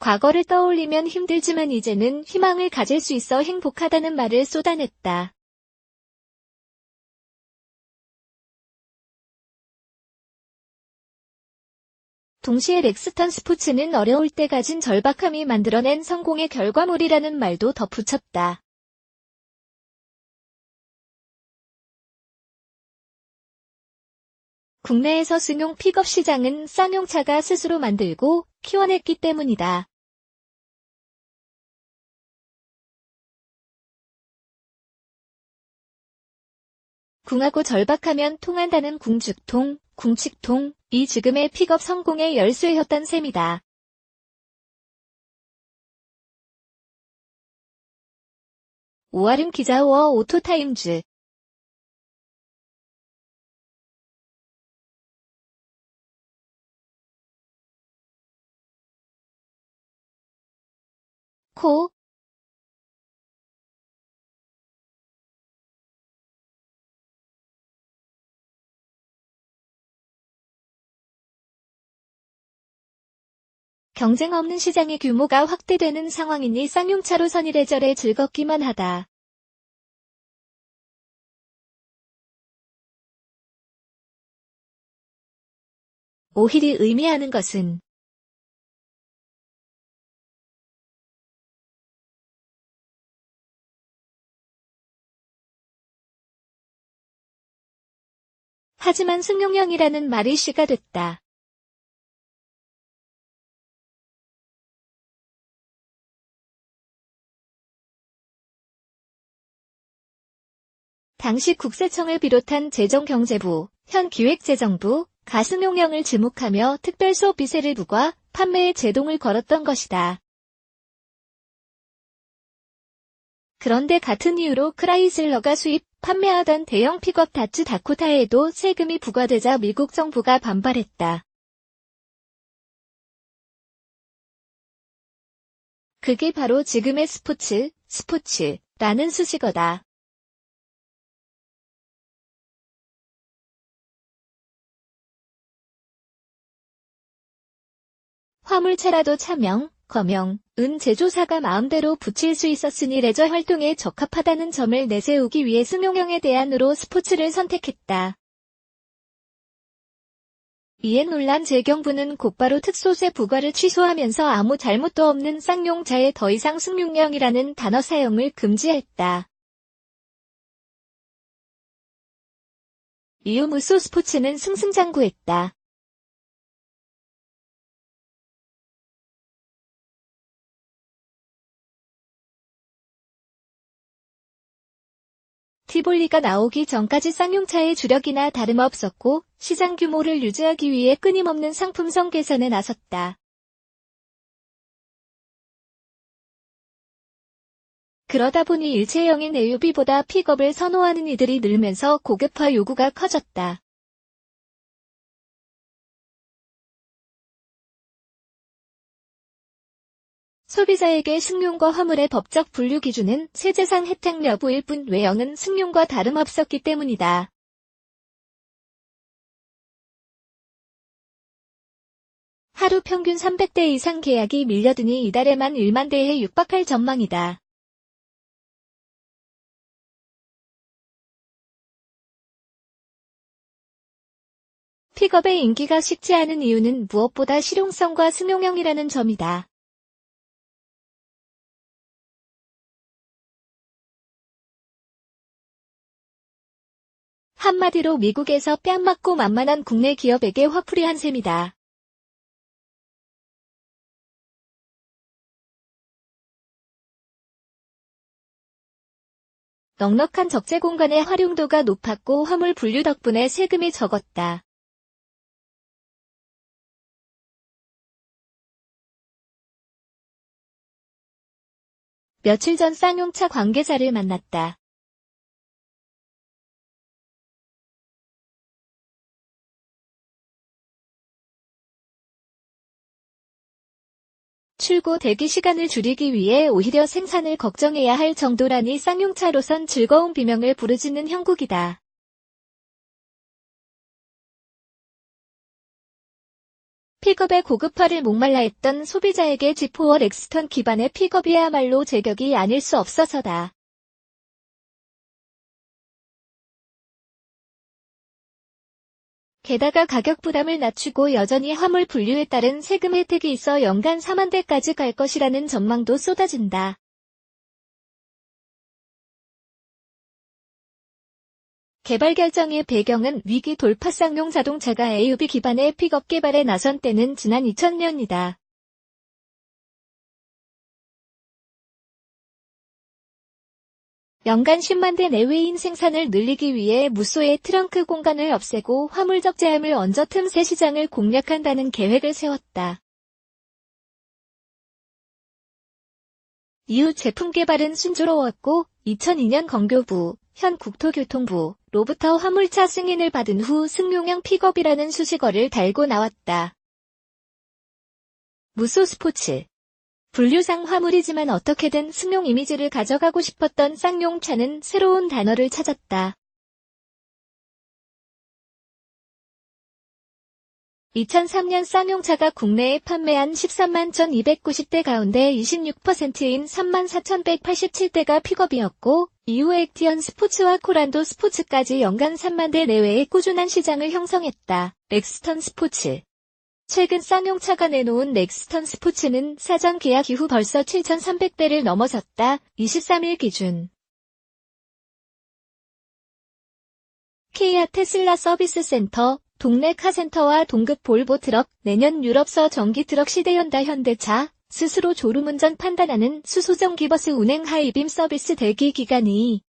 과거를 떠올리면 힘들지만 이제는 희망을 가질 수 있어 행복하다는 말을 쏟아냈다. 동시에 렉스턴 스포츠는 어려울 때 가진 절박함이 만들어낸 성공의 결과물이라는 말도 덧붙였다. 국내에서 승용 픽업 시장은 쌍용차가 스스로 만들고 키워냈기 때문이다. 궁하고 절박하면 통한다는 궁죽통, 궁칙통, 이 지금의 픽업 성공의 열쇠였던 셈이다. 오아름 기자와 오토타임즈 코 경쟁 없는 시장의 규모가 확대되는 상황이니 쌍용차로 선이래저래 즐겁기만 하다. 오힐이 의미하는 것은 하지만 승용형이라는 말이 시가 됐다. 당시 국세청을 비롯한 재정경제부, 현 기획재정부, 가승용형을 지목하며 특별소 비세를 부과 판매에 제동을 걸었던 것이다. 그런데 같은 이유로 크라이슬러가 수입, 판매하던 대형 픽업 다츠 다코타에도 세금이 부과되자 미국 정부가 반발했다. 그게 바로 지금의 스포츠라는 수식어다. 화물차라도 차명, 거명, 은 제조사가 마음대로 붙일 수 있었으니 레저 활동에 적합하다는 점을 내세우기 위해 승용형에 대안으로 스포츠를 선택했다. 이에 놀란 재경부는 곧바로 특소세 부과를 취소하면서 아무 잘못도 없는 쌍용차에 더 이상 승용형이라는 단어 사용을 금지했다. 이후 무쏘 스포츠는 승승장구했다. 티볼리가 나오기 전까지 쌍용차의 주력이나 다름없었고 시장 규모를 유지하기 위해 끊임없는 상품성 개선에 나섰다. 그러다 보니 일체형인 SUV보다 픽업을 선호하는 이들이 늘면서 고급화 요구가 커졌다. 소비자에게 승용과 화물의 법적 분류 기준은 세제상 혜택 여부일 뿐 외형은 승용과 다름없었기 때문이다. 하루 평균 300대 이상 계약이 밀려드니 이달에만 1만 대에 육박할 전망이다. 픽업의 인기가 식지 않은 이유는 무엇보다 실용성과 승용형이라는 점이다. 한마디로 미국에서 뺨 맞고 만만한 국내 기업에게 화풀이 한 셈이다. 넉넉한 적재 공간의 활용도가 높았고 화물 분류 덕분에 세금이 적었다. 며칠 전 쌍용차 관계자를 만났다. 출고 대기 시간을 줄이기 위해 오히려 생산을 걱정해야 할 정도라니 쌍용차로선 즐거운 비명을 부르짖는 형국이다. 픽업의 고급화를 목말라 했던 소비자에게 G4 렉스턴 기반의 픽업이야말로 제격이 아닐 수 없어서다. 게다가 가격 부담을 낮추고 여전히 화물 분류에 따른 세금 혜택이 있어 연간 4만 대까지 갈 것이라는 전망도 쏟아진다. 개발 결정의 배경은 위기 돌파 쌍용 자동차가 AUV 기반의 픽업 개발에 나선 때는 지난 2000년이다. 연간 10만 대 내외인 생산을 늘리기 위해 무소의 트렁크 공간을 없애고 화물 적재함을 얹어 틈새 시장을 공략한다는 계획을 세웠다. 이후 제품 개발은 순조로웠고 2002년 건교부, 현 국토교통부로부터 화물차 승인을 받은 후 승용형 픽업이라는 수식어를 달고 나왔다. 무소 스포츠. 분류상 화물이지만 어떻게든 승용 이미지를 가져가고 싶었던 쌍용차는 새로운 단어를 찾았다. 2003년 쌍용차가 국내에 판매한 13만 1290대 가운데 26%인 34,187대가 픽업이었고, 이후 액티언 스포츠와 코란도 스포츠까지 연간 3만 대 내외의 꾸준한 시장을 형성했다. 렉스턴 스포츠. 최근 쌍용차가 내놓은 렉스턴 스포츠는 사전 계약 이후 벌써 7,300대를 넘어섰다. 23일 기준. 키아 테슬라 서비스 센터, 동네 카센터와 동급 볼보 트럭, 내년 유럽서 전기 트럭 시대 연다 현대차, 스스로 졸음운전 판단하는 수소전기버스 운행 하이빔 서비스 대기 기간이